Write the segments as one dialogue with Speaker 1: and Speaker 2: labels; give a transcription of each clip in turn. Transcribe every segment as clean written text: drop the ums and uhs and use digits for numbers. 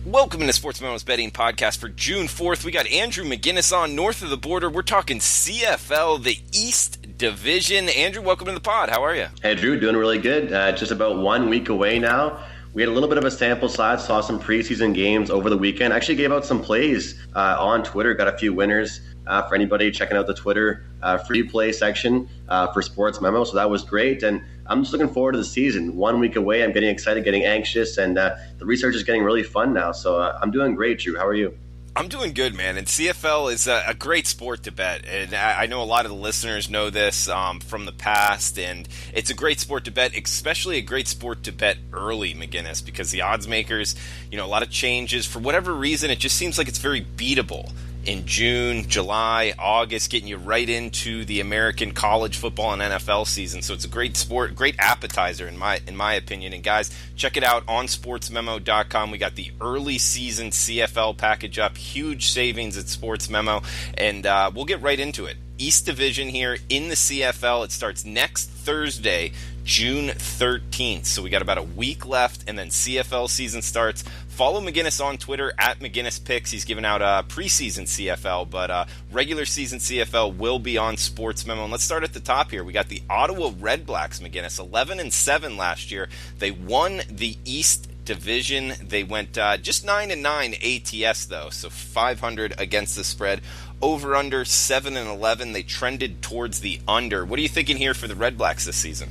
Speaker 1: Welcome to Sports Memo's Betting Podcast for June 4th. We got Andrew McGinnis on north of the border. We're talking CFL, the East Division. Andrew, welcome to the pod. How are you?
Speaker 2: Hey, Drew, doing really good. Just about 1 week away now. We had a little bit of a sample size, saw some preseason games over the weekend. Actually gave out some plays on Twitter, got a few winners for anybody checking out the Twitter free play section for Sports Memo. So that was great. And I'm just looking forward to the season. 1 week away, I'm getting excited, getting anxious, and the research is getting really fun now. So I'm doing great, Drew. How are you?
Speaker 1: I'm doing good, man. And CFL is a great sport to bet. And I know a lot of the listeners know this from the past. And it's a great sport to bet, especially a great sport to bet early, McGinnis, because the odds makers, a lot of changes. For whatever reason, it just seems like it's very beatable in June, July, August, getting you right into the American college football and NFL season. So it's a great sport, great appetizer in my opinion. And guys, check it out on sportsmemo.com. We got the early season CFL package up, huge savings at Sports Memo, and we'll get right into it. East Division here in the CFL. It starts next Thursday, June 13th. So we got about a week left, and then CFL season starts. Follow McGinnis on Twitter at McGinnis Picks. He's giving out preseason CFL, but regular season CFL will be on Sports Memo. And let's start at the top here. We got the Ottawa Red Blacks, McGinnis, 11-7 last year. They won the East Division. They went just 9-9 ATS though, so 500 against the spread. Over under 7-11. They trended towards the under. What are you thinking here for the Red Blacks this season?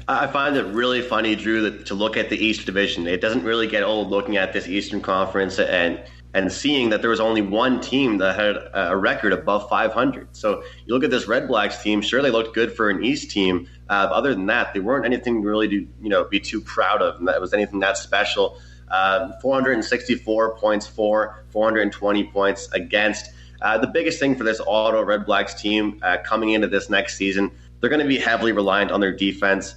Speaker 2: I find it really funny, Drew, to look at the East Division. It doesn't really get old looking at this Eastern Conference and seeing that there was only one team that had a record above 500. So you look at this Red Blacks team, sure, they looked good for an East team. Other than that, they weren't anything really to be too proud of, and that was anything that special. 464 points for, 420 points against. The biggest thing for this Ottawa Red Blacks team coming into this next season, they're going to be heavily reliant on their defense.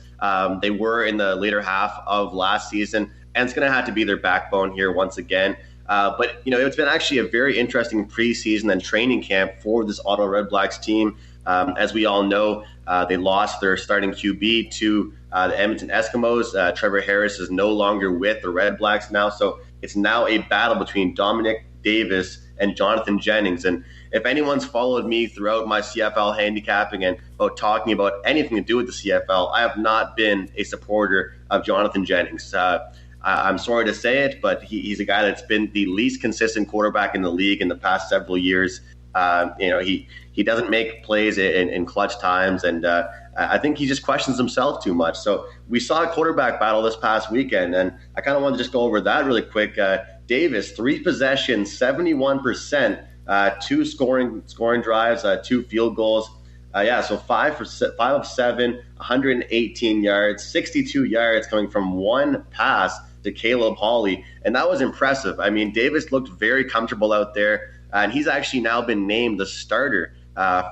Speaker 2: They were in the later half of last season, and it's going to have to be their backbone here once again. But it's been actually a very interesting preseason and training camp for this Ottawa Red Blacks team. As we all know, they lost their starting QB to the Edmonton Eskimos. Trevor Harris is no longer with the Red Blacks now, so it's now a battle between Dominic Davis and Jonathan Jennings. And if anyone's followed me throughout my CFL handicapping and about talking about anything to do with the CFL, I have not been a supporter of Jonathan Jennings. I'm sorry to say it, but he's a guy that's been the least consistent quarterback in the league in the past several years. He doesn't make plays in clutch times, and I think he just questions himself too much. So we saw a quarterback battle this past weekend, and I kind of want to just go over that really quick. Davis, 3 possessions, 71%, 2 scoring drives, 2 field goals. So 5 of 7, 118 yards, 62 yards coming from 1 pass to Caleb Hawley, and that was impressive. I mean, Davis looked very comfortable out there, and he's actually now been named the starter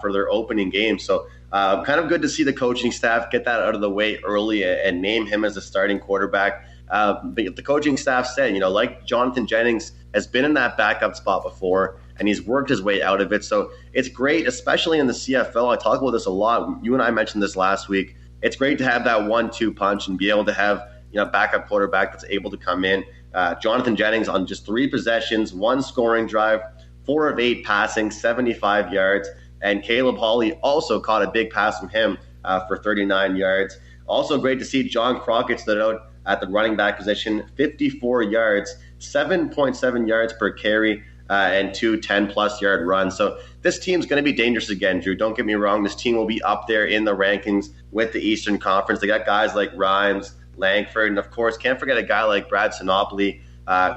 Speaker 2: for their opening game. So kind of good to see the coaching staff get that out of the way early and name him as the starting quarterback. But the coaching staff said, like Jonathan Jennings has been in that backup spot before, and he's worked his way out of it. So it's great, especially in the CFL. I talk about this a lot. You and I mentioned this last week. It's great to have that 1-2 punch and be able to have backup quarterback that's able to come in. Jonathan Jennings on just 3 possessions, 1 scoring drive, 4 of 8 passing, 75 yards. And Caleb Hawley also caught a big pass from him for 39 yards. Also great to see John Crockett stood out at the running back position, 54 yards, 7.7 yards per carry, and 2 10-plus yard runs. So this team's going to be dangerous again, Drew. Don't get me wrong. This team will be up there in the rankings with the Eastern Conference. They got guys like Rhymes, Langford, and of course, can't forget a guy like Brad Sinopoli,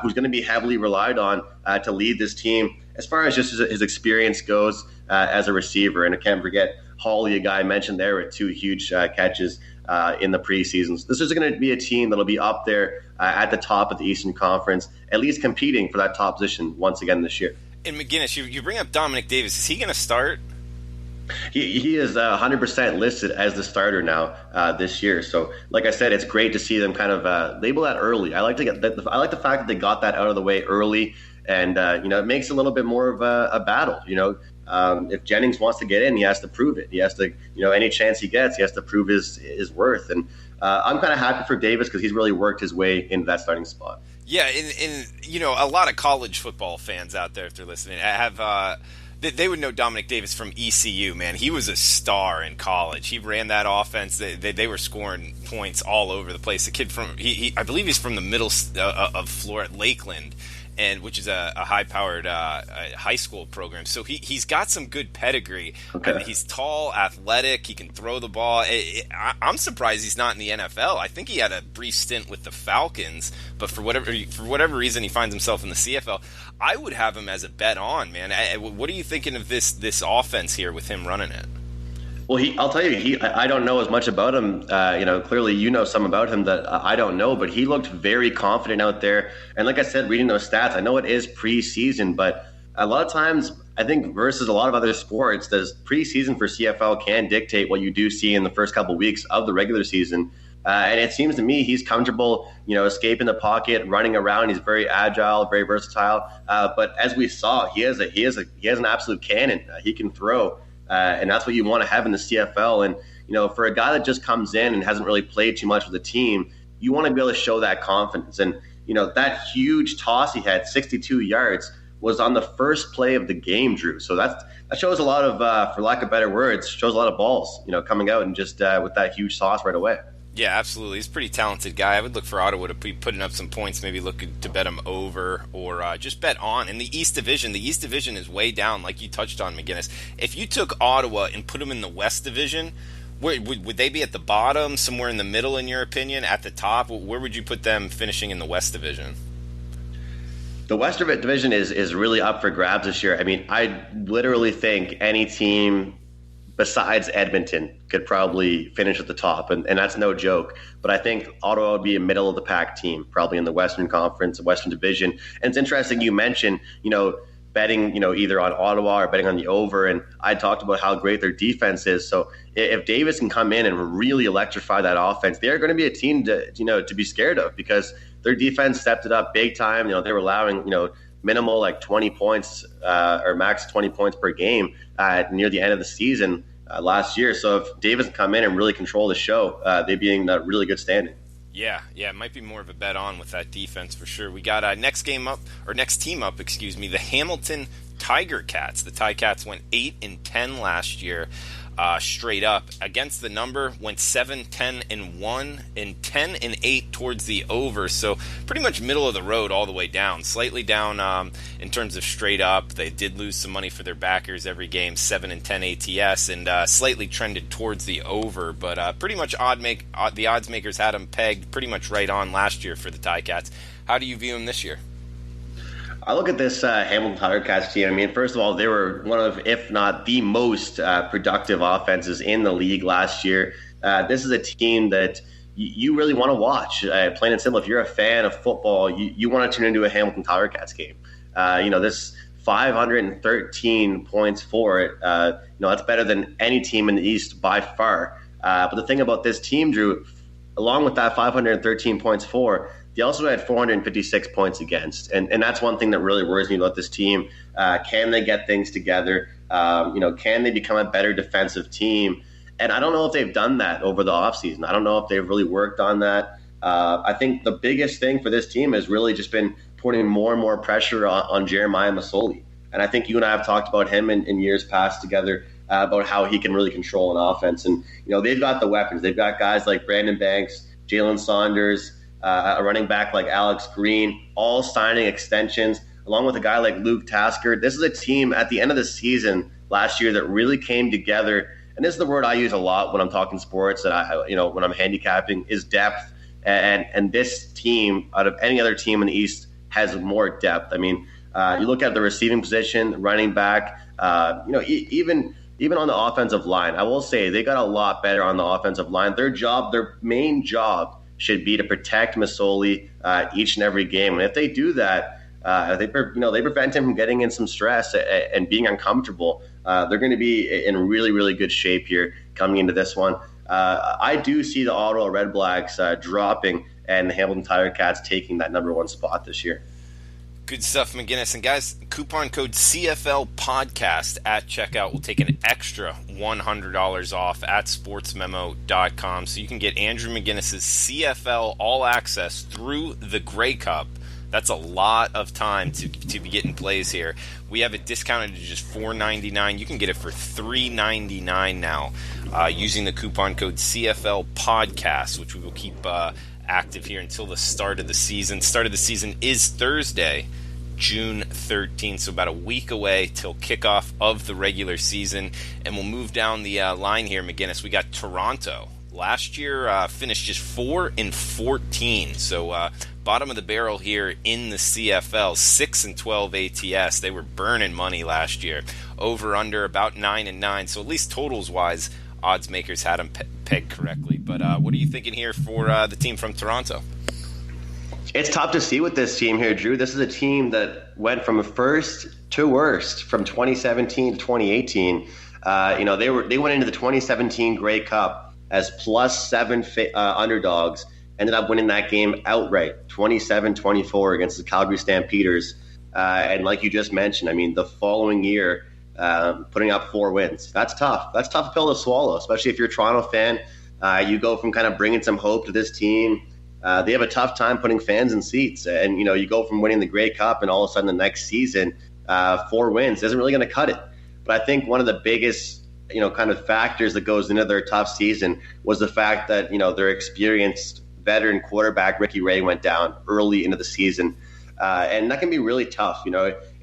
Speaker 2: who's going to be heavily relied on to lead this team as far as just his experience goes as a receiver. And I can't forget Hawley, a guy I mentioned there with 2 huge catches in the preseason. So this is going to be a team that'll be up there at the top of the Eastern Conference, at least competing for that top position once again this year.
Speaker 1: And McGinnis, you bring up Dominic Davis. Is he going to start?
Speaker 2: He is 100% listed as the starter now this year. So, like I said, it's great to see them kind of label that early. I like the fact that they got that out of the way early, and it makes it a little bit more of a battle. If Jennings wants to get in, he has to prove it. He has to, any chance he gets, he has to prove his worth. And I'm kind of happy for Davis because he's really worked his way into that starting spot.
Speaker 1: Yeah, in a lot of college football fans out there, if they're listening, have they would know Dominic Davis from ECU. Man, he was a star in college. He ran that offense. They were scoring points all over the place. The kid from I believe he's from the middle of Florida, Lakeland, and which is a high-powered high school program. So he's got some good pedigree.
Speaker 2: Okay.
Speaker 1: I mean, he's tall, athletic. He can throw the ball. I'm surprised he's not in the NFL. I think he had a brief stint with the Falcons, but for whatever reason, he finds himself in the CFL. I would have him as a bet on, man. What are you thinking of this offense here with him running it?
Speaker 2: Well, I'll tell you, I don't know as much about him. Clearly you know some about him that I don't know, but he looked very confident out there. And like I said, reading those stats, I know it is preseason, but a lot of times I think versus a lot of other sports, the preseason for CFL can dictate what you do see in the first couple of weeks of the regular season. And it seems to me he's comfortable, escaping the pocket, running around. He's very agile, very versatile. But as we saw, he has an absolute cannon. He can throw. And that's what you want to have in the CFL. And, for a guy that just comes in and hasn't really played too much with the team, you want to be able to show that confidence. And, that huge toss he had, 62 yards, was on the first play of the game, Drew. So that shows a lot of, for lack of better words, shows a lot of balls, coming out and just with that huge toss right away.
Speaker 1: Yeah, absolutely. He's a pretty talented guy. I would look for Ottawa to be putting up some points, maybe looking to bet him over or just bet on. In the East Division is way down, like you touched on, McGinnis. If you took Ottawa and put them in the West Division, would they be at the bottom, somewhere in the middle, in your opinion, at the top? Where would you put them finishing in the West Division?
Speaker 2: The West Division is really up for grabs this year. I mean, I literally think any team besides Edmonton could probably finish at the top, and that's no joke. But I think Ottawa would be a middle of the pack team, probably in the Western Conference, Western Division. And it's interesting you mentioned, betting, either on Ottawa or betting on the over. And I talked about how great their defense is. So if Davis can come in and really electrify that offense, they're going to be a team to be scared of, because their defense stepped it up big time. They were allowing, minimal like 20 points or max 20 points per game near the end of the season last year. So if Davis can come in and really control the show, they'd be in a really good standing.
Speaker 1: Yeah, it might be more of a bet on with that defense for sure. We got next team up, the Hamilton TigerCats. The TigerCats went 8-10 last year. Straight up against the number, went 7-10-1 and 10-8 towards the over. So pretty much middle of the road all the way down, slightly down in terms of straight up. They did lose some money for their backers every game, 7-10 ATS, and slightly trended towards the over. But pretty much the odds makers had them pegged pretty much right on last year for the TigerCats. How do you view them this year?
Speaker 2: I look at this Hamilton TigerCats team. I mean, first of all, they were one of, if not the most productive offenses in the league last year. This is a team that you really want to watch. Plain and simple, if you're a fan of football, you want to tune into a Hamilton TigerCats game. This 513 points for it, that's better than any team in the East by far. But the thing about this team, Drew, along with that 513 points for, they also had 456 points against. And that's one thing that really worries me about this team. Can they get things together? Can they become a better defensive team? And I don't know if they've done that over the offseason. I don't know if they've really worked on that. I think the biggest thing for this team has really just been putting more and more pressure on Jeremiah Masoli. And I think you and I have talked about him in years past together about how he can really control an offense. And, they've got the weapons. They've got guys like Brandon Banks, Jalen Saunders, a running back like Alex Green, all signing extensions, along with a guy like Luke Tasker. This is a team at the end of the season last year that really came together. And this is the word I use a lot when I'm talking sports, that when I'm handicapping, is depth. And this team, out of any other team in the East, has more depth. I mean, you look at the receiving position, running back, even on the offensive line. I will say they got a lot better on the offensive line. Their main job should be to protect Masoli each and every game. And if they do that, they prevent him from getting in some stress and being uncomfortable. They're going to be in really, really good shape here coming into this one. I do see the Ottawa Red Blacks dropping and the Hamilton TigerCats taking that number one spot this year.
Speaker 1: Good stuff, McGinnis. And guys, coupon code CFLPODCAST at checkout will take an extra $100 off at sportsmemo.com. So you can get Andrew McGinnis's CFL All Access through the Grey Cup That's a lot of time to be getting plays here. We have it discounted to just $4.99. You can get it for $3.99 now using the coupon code CFLPODCAST, which we will keep active here until the start of the season. Start of the season is Thursday, June 13th, so about a week away till kickoff of the regular season. And we'll move down the line here, McGinnis. We got Toronto. Last year finished just 4-14, so bottom of the barrel here in the CFL. 6-12 ATS. They were burning money last year. Over under about 9-9. So at least totals wise, odds makers had them pegged correctly. But what are you thinking here for the team from Toronto?
Speaker 2: It's tough to see with this team here, Drew. This is a team that went from first to worst from 2017 to 2018. They went into the 2017 Grey Cup as +7 underdogs, ended up winning that game outright, 27-24 against the Calgary Stampeders. And like you just mentioned, I mean, the following year, putting up 4 wins. That's tough. That's a tough pill to swallow, especially if you're a Toronto fan. You go from kind of bringing some hope to this team. They have a tough time putting fans in seats. And, you go from winning the Grey Cup and all of a sudden the next season, 4 wins isn't really going to cut it. But I think one of the biggest kind of factors that goes into their tough season was the fact that, their experienced veteran quarterback, Ricky Ray, went down early into the season. And that can be really tough.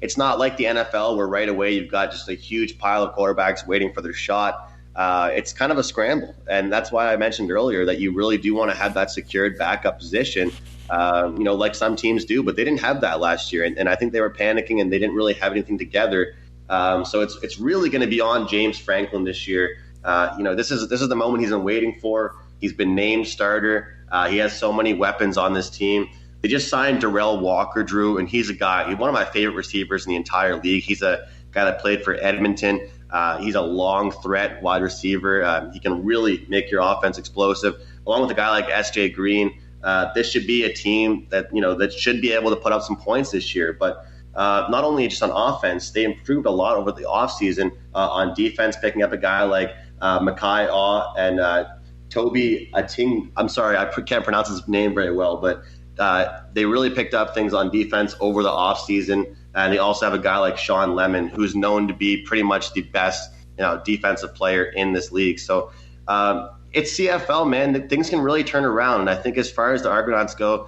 Speaker 2: It's not like the NFL where right away you've got just a huge pile of quarterbacks waiting for their shot. It's kind of a scramble. And that's why I mentioned earlier that you really do want to have that secured backup position, like some teams do. But they didn't have that last year. And I think they were panicking and they didn't really have anything together. So it's really going to be on James Franklin this year. This is the moment he's been waiting for. He's been named starter. He has so many weapons on this team. They just signed Darrell Walker, Drew, and he's one of my favorite receivers in the entire league. He's a guy that played for Edmonton. He's a long threat wide receiver. He can really make your offense explosive. Along with a guy like S.J. Green, this should be a team that that should be able to put up some points this year. But not only just on offense, they improved a lot over the offseason on defense, picking up a guy like Makai Aw and Toby Ating. I'm sorry, I can't pronounce his name very well, but they really picked up things on defense over the offseason. And they also have a guy like Sean Lemon, who's known to be pretty much the best defensive player in this league. So it's CFL, man. Things can really turn around. And I think as far as the Argonauts go,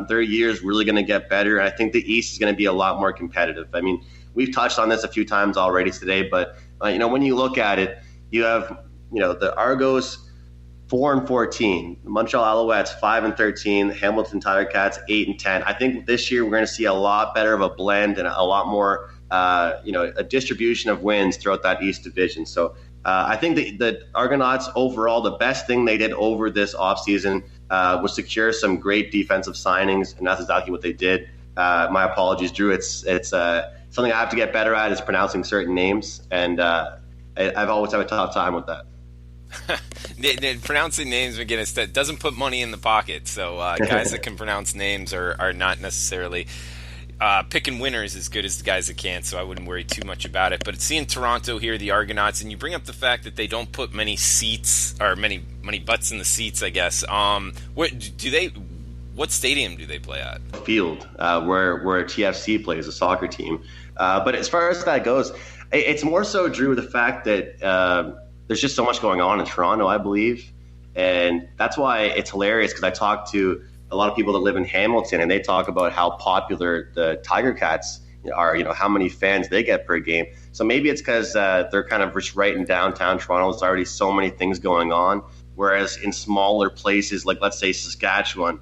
Speaker 2: their year is really going to get better. And I think the East is going to be a lot more competitive. I mean, we've touched on this a few times already today, but when you look at it, you have the Argos 4-14, the Montreal Alouettes 5-13, Hamilton TigerCats 8-10. I think this year we're going to see a lot better of a blend and a lot more a distribution of wins throughout that East division. So I think the Argonauts overall, the best thing they did over this offseason was secure some great defensive signings, and that's exactly what they did. My apologies, Drew. It's something I have to get better at is pronouncing certain names, and I've always had a tough time with that.
Speaker 1: Pronouncing names, McGinnis, that doesn't put money in the pocket. So guys that can pronounce names are not necessarily picking winners as good as the guys that can't. So I wouldn't worry too much about it. But seeing Toronto here, the Argonauts, and you bring up the fact that they don't put many seats or many butts in the seats, I guess. What stadium do they play at?
Speaker 2: Field, where TFC plays, a soccer team. But as far as that goes, it's more so, Drew, the fact that there's just so much going on in Toronto, I believe. And that's why it's hilarious, because I talk to a lot of people that live in Hamilton, and they talk about how popular the TigerCats are, how many fans they get per game. So maybe it's because they're kind of just right in downtown Toronto. There's already so many things going on. Whereas in smaller places, like let's say Saskatchewan,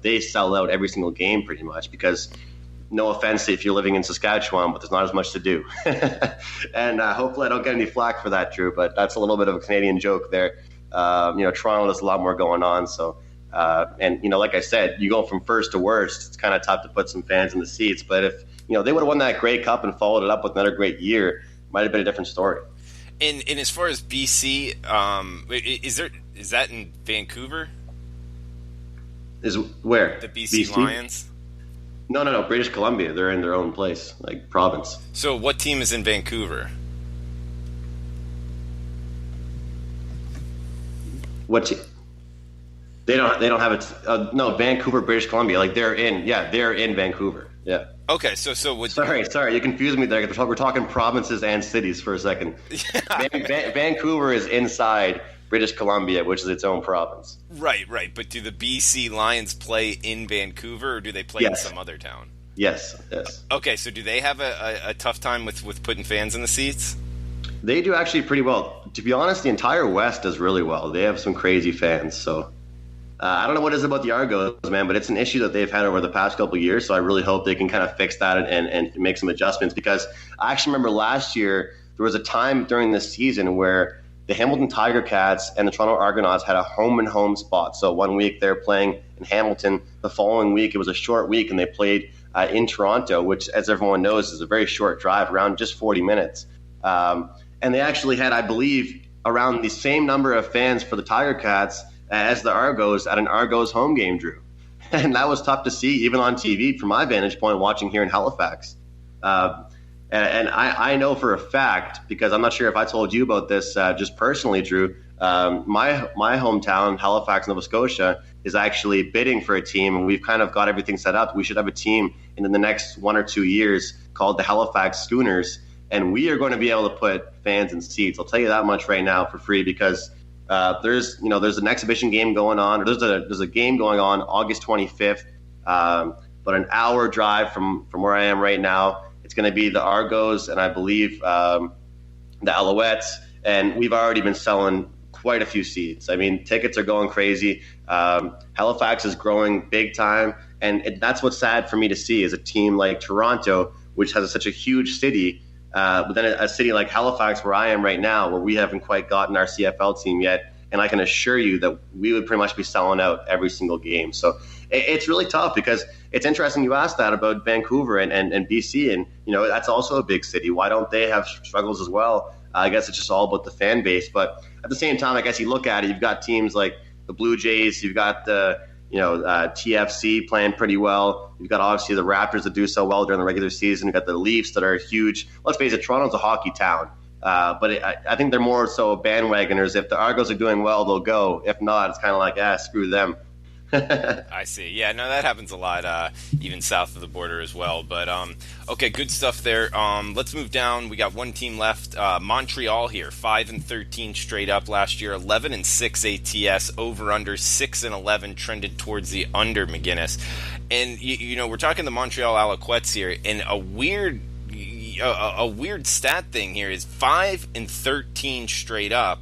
Speaker 2: they sell out every single game pretty much because, no offense if you're living in Saskatchewan, but there's not as much to do. And hopefully I don't get any flack for that, Drew, but that's a little bit of a Canadian joke there. Toronto, there's a lot more going on. So, like I said, you go from first to worst. It's kind of tough to put some fans in the seats. But if, they would have won that Grey Cup and followed it up with another great year, might have been a different story.
Speaker 1: And as far as BC, is that in Vancouver?
Speaker 2: Is where?
Speaker 1: The BC Lions?
Speaker 2: No, British Columbia. They're in their own place, like province.
Speaker 1: So what team is in Vancouver?
Speaker 2: What team? They don't have it. No, Vancouver, British Columbia. Like they're in Vancouver. Yeah.
Speaker 1: Okay, so what?
Speaker 2: Sorry, you confused me there. We're talking provinces and cities for a second.
Speaker 1: Yeah.
Speaker 2: Vancouver is inside British Columbia, which is its own province.
Speaker 1: Right. But do the BC Lions play in Vancouver, or do they play in some other town?
Speaker 2: Yes.
Speaker 1: Okay, so do they have a tough time with putting fans in the seats?
Speaker 2: They do actually pretty well. To be honest, the entire West does really well. They have some crazy fans. So I don't know what it is about the Argos, man, but it's an issue that they've had over the past couple of years. So I really hope they can kind of fix that and make some adjustments, because I actually remember last year there was a time during this season where the Hamilton TigerCats and the Toronto Argonauts had a home-and-home spot. So one week they're playing in Hamilton. The following week it was a short week, and they played in Toronto, which, as everyone knows, is a very short drive, around just 40 minutes. And they actually had, I believe, around the same number of fans for the TigerCats as the Argos at an Argos home game, Drew. And that was tough to see, even on TV, from my vantage point, watching here in Halifax. And I know for a fact, because I'm not sure if I told you about this just personally, Drew, my hometown, Halifax, Nova Scotia, is actually bidding for a team, and we've kind of got everything set up. We should have a team in the next 1 or 2 years called the Halifax Schooners, and we are going to be able to put fans in seats. I'll tell you that much right now for free, because there's an exhibition game going on, or there's a game going on August 25th, but an hour drive from where I am right now. It's going to be the Argos and I believe the Alouettes, and we've already been selling quite a few seats. I mean, tickets are going crazy. Halifax is growing big time, and that's what's sad for me to see, is a team like Toronto, which has such a huge city, but then a city like Halifax, where I am right now, where we haven't quite gotten our CFL team yet, and I can assure you that we would pretty much be selling out every single game. So it's really tough, because it's interesting you asked that about Vancouver and BC, and that's also a big city. Why don't they have struggles as well? I guess it's just all about the fan base. But at the same time, I guess you look at it, you've got teams like the Blue Jays, you've got the TFC playing pretty well. You've got obviously the Raptors that do so well during the regular season. You've got the Leafs that are huge. Let's face it, Toronto's a hockey town. But I think they're more so bandwagoners. If the Argos are doing well, they'll go. If not, it's kind of like, screw them.
Speaker 1: I see. Yeah, no, that happens a lot, even south of the border as well. But okay, good stuff there. Let's move down. We got one team left. Montreal here, 5-13 straight up last year, 11-6 ATS, over under 6-11, trended towards the under, McGinnis. And we're talking the Montreal Alouettes here, and a weird stat thing here is 5-13 straight up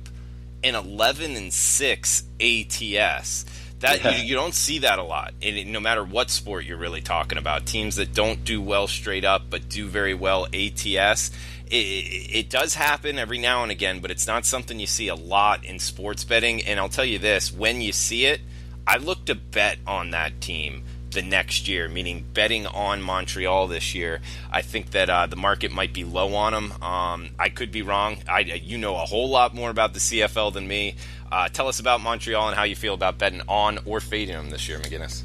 Speaker 1: and 11-6 ATS. That you don't see that a lot, and no matter what sport you're really talking about. Teams that don't do well straight up but do very well ATS. It does happen every now and again, but it's not something you see a lot in sports betting. And I'll tell you this, when you see it, I look to bet on that team the next year, meaning betting on Montreal this year. I think that the market might be low on them. I could be wrong. You know a whole lot more about the CFL than me. Tell us about Montreal and how you feel about betting on or fading them this year, McGinnis.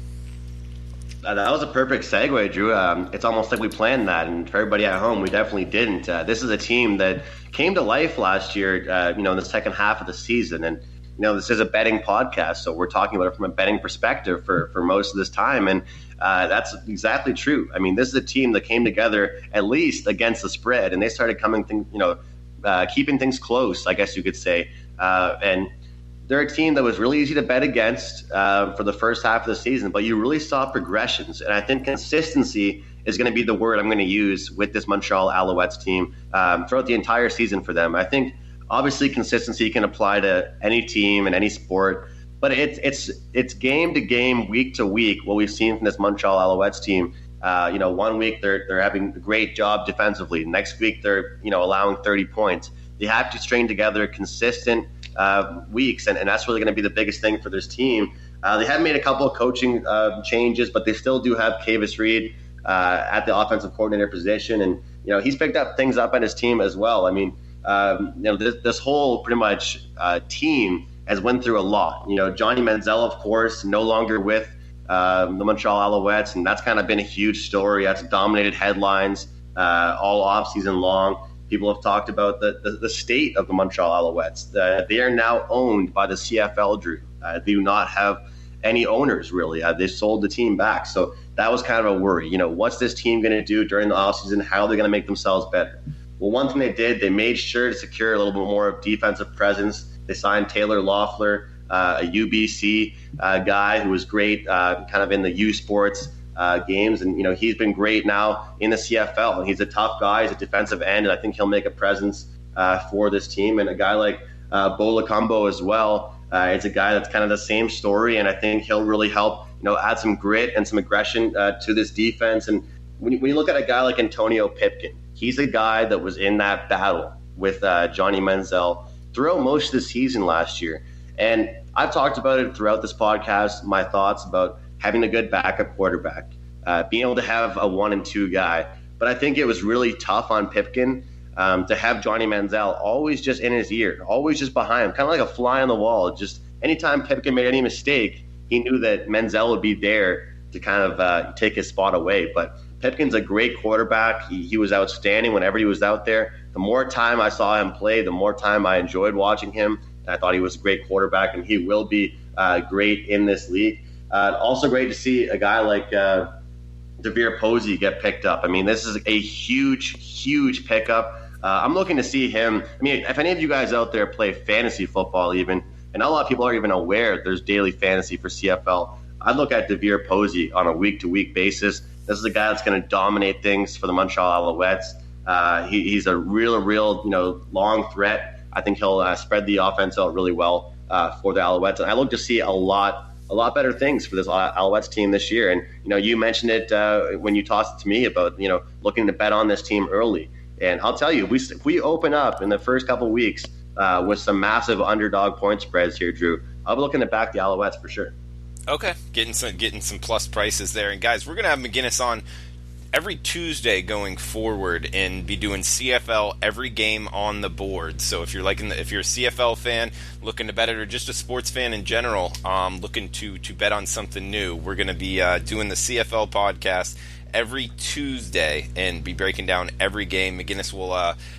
Speaker 2: That was a perfect segue, Drew. It's almost like we planned that, and for everybody at home, we definitely didn't. This is a team that came to life last year, in the second half of the season, and this is a betting podcast, so we're talking about it from a betting perspective for most of this time, and that's exactly true. I mean, this is a team that came together at least against the spread, and they started keeping things close, I guess you could say, and they're a team that was really easy to bet against for the first half of the season, but you really saw progressions. And I think consistency is going to be the word I'm going to use with this Montreal Alouettes team throughout the entire season for them. I think obviously consistency can apply to any team and any sport, but it's game to game, week to week, what we've seen from this Montreal Alouettes team. 1 week they're having a great job defensively. Next week they're allowing 30 points. They have to string together consistent weeks, and that's really going to be the biggest thing for this team. They have made a couple of coaching changes, but they still do have Kavis Reed at the offensive coordinator position, and he's picked up things up on his team as well. I mean, this whole pretty much team has went through a lot. Johnny Manziel, of course, no longer with the Montreal Alouettes, and that's kind of been a huge story. That's dominated headlines all offseason long. People have talked about the state of the Montreal Alouettes. They are now owned by the CFL, Drew. They do not have any owners, really. They sold the team back. So that was kind of a worry. What's this team going to do during the offseason? How are they going to make themselves better? Well, one thing they did, they made sure to secure a little bit more of defensive presence. They signed Taylor Loeffler, a UBC guy who was great kind of in the U Sports games. And, he's been great now in the CFL. And he's a tough guy. He's a defensive end, and I think he'll make a presence for this team. And a guy like Bo Lacombo as well. It's a guy that's kind of the same story, and I think he'll really help, add some grit and some aggression to this defense. And when you look at a guy like Antonio Pipkin, he's a guy that was in that battle with Johnny Manziel throughout most of the season last year. And I've talked about it throughout this podcast, my thoughts about having a good backup quarterback, being able to have a 1 and 2 guy. But I think it was really tough on Pipkin to have Johnny Manziel always just in his ear, always just behind him, kind of like a fly on the wall. Just anytime Pipkin made any mistake, he knew that Manziel would be there to kind of take his spot away. But Pipkin's a great quarterback. He was outstanding whenever he was out there. The more time I saw him play, the more time I enjoyed watching him. I thought he was a great quarterback, and he will be great in this league. Also great to see a guy like DeVere Posey get picked up. I mean, this is a huge pickup. I'm looking to see him. I mean, if any of you guys out there play fantasy football even, and not a lot of people are even aware there's daily fantasy for CFL, I'd look at DeVere Posey on a week-to-week basis. This is a guy that's going to dominate things for the Montreal Alouettes. He's a real, long threat. I think he'll spread the offense out really well for the Alouettes. And I look to see a lot better things for this Alouettes team this year. And, you mentioned it when you tossed it to me about, looking to bet on this team early. And I'll tell you, if we open up in the first couple of weeks with some massive underdog point spreads here, Drew, I'll be looking to back the Alouettes for sure.
Speaker 1: Okay, getting some plus prices there. And guys, we're going to have McGinnis on every Tuesday going forward and be doing CFL every game on the board. So if you're if you're a CFL fan looking to bet it, or just a sports fan in general looking to bet on something new, we're going to be doing the CFL podcast every Tuesday and be breaking down every game. McGinnis will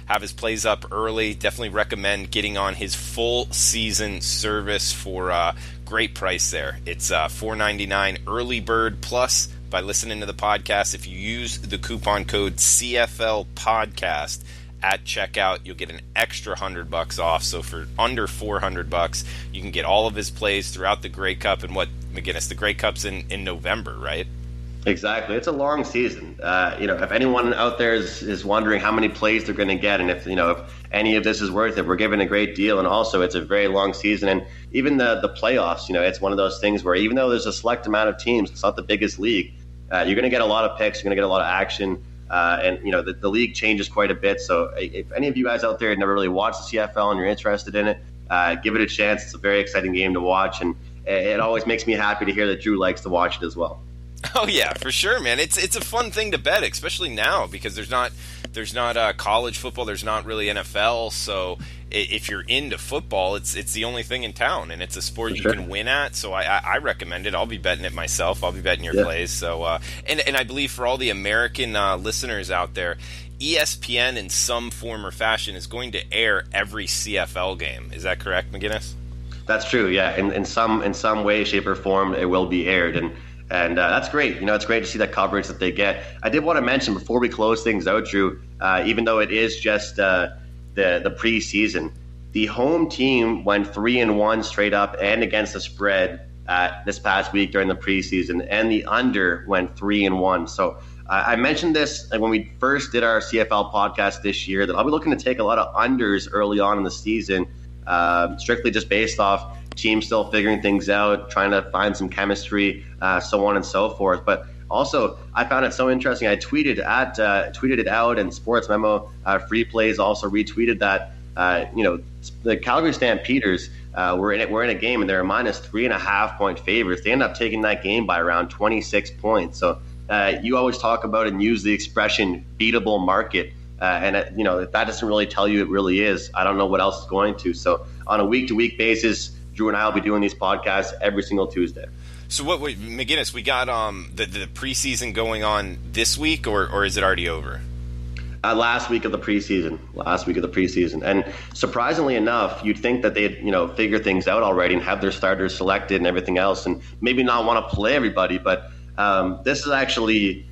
Speaker 1: have his plays up early. Definitely recommend getting on his full season service for great price there. It's $4.99 early bird plus. By listening to the podcast, if you use the coupon code CFLPODCAST at checkout, you'll get an extra $100 off. So for under $400, you can get all of his plays throughout the Grey Cup. And what, McGinnis, the Grey Cup's in November, right?
Speaker 2: Exactly. It's a long season. If anyone out there is wondering how many plays they're going to get, and if any of this is worth it, we're giving a great deal. And also, it's a very long season. And even the playoffs, it's one of those things where even though there's a select amount of teams, it's not the biggest league. You're going to get a lot of picks. You're going to get a lot of action. And the league changes quite a bit. So if any of you guys out there have never really watched the CFL and you're interested in it, give it a chance. It's a very exciting game to watch. And it always makes me happy to hear that Drew likes to watch it as well.
Speaker 1: Oh yeah, for sure, man. It's a fun thing to bet, especially now because there's not college football, there's not really NFL. So if you're into football, it's the only thing in town, and it's a sport you can win at. So I recommend it. I'll be betting it myself. I'll be betting your plays. So and I believe for all the American listeners out there, ESPN in some form or fashion is going to air every CFL game. Is that correct, McGinnis?
Speaker 2: That's true. Yeah, in some way, shape, or form, it will be aired. And that's great. It's great to see that coverage that they get. I did want to mention before we close things out, Drew, even though it is just the preseason, the home team went 3-1 straight up and against the spread this past week during the preseason, and the under went 3-1. So I mentioned this when we first did our CFL podcast this year that I'll be looking to take a lot of unders early on in the season, strictly just based off team still figuring things out, trying to find some chemistry, so on and so forth. But also, I found it so interesting. I tweeted it out, and Sports Memo Free Plays also retweeted that. The Calgary Stampeders were in a game, and they're minus 3.5-point favorites. They end up taking that game by around 26 points. So you always talk about and use the expression "beatable market." And if that doesn't really tell you it really is, I don't know what else is going to. So on a week-to-week basis, Drew and I will be doing these podcasts every single Tuesday.
Speaker 1: So McGinnis, we got the preseason going on this week, or is it already over?
Speaker 2: Last week of the preseason. And surprisingly enough, you'd think that they'd, figure things out already and have their starters selected and everything else, and maybe not want to play everybody. But this is actually,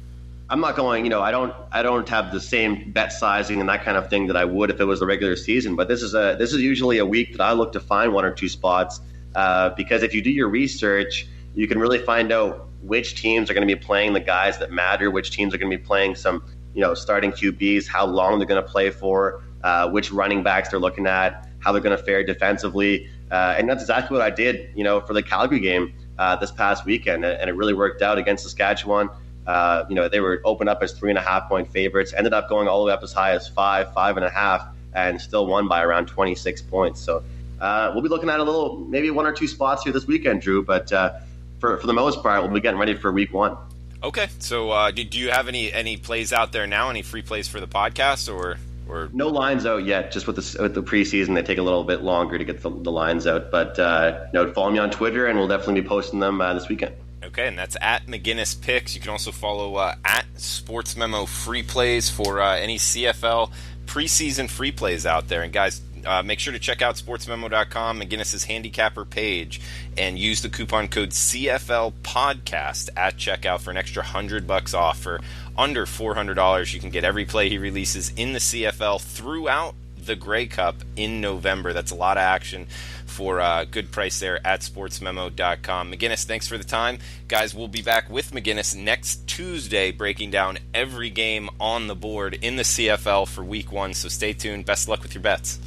Speaker 2: I'm not going, I don't have the same bet sizing and that kind of thing that I would if it was the regular season. But this is usually a week that I look to find one or two spots because if you do your research, you can really find out which teams are going to be playing the guys that matter, which teams are going to be playing some, starting QBs, how long they're going to play for, which running backs they're looking at, how they're going to fare defensively. And that's exactly what I did, for the Calgary game this past weekend. And it really worked out against Saskatchewan. They were opened up as 3.5-point favorites, ended up going all the way up as high as 5.5, and still won by around 26 points. So we'll be looking at maybe one or two spots here this weekend, Drew. But for the most part, we'll be getting ready for week one.
Speaker 1: Okay, so do you have any plays out there now? Any free plays for the podcast, or
Speaker 2: no lines out yet? Just with the preseason, they take a little bit longer to get the lines out. But follow me on Twitter, and we'll definitely be posting them this weekend.
Speaker 1: Okay, and that's at McGinnis Picks. You can also follow at Sports Memo Free Plays for any CFL preseason free plays out there. And guys, make sure to check out sportsmemo.com, McGinnis's handicapper page, and use the coupon code CFLPODCAST at checkout for an extra $100 off. For under $400, you can get every play he releases in the CFL throughout the Grey Cup in November. That's a lot of action for a good price there at sportsmemo.com. McGinnis, thanks for the time. Guys, we'll be back with McGinnis next Tuesday breaking down every game on the board in the CFL for week one, so stay tuned. Best luck with your bets.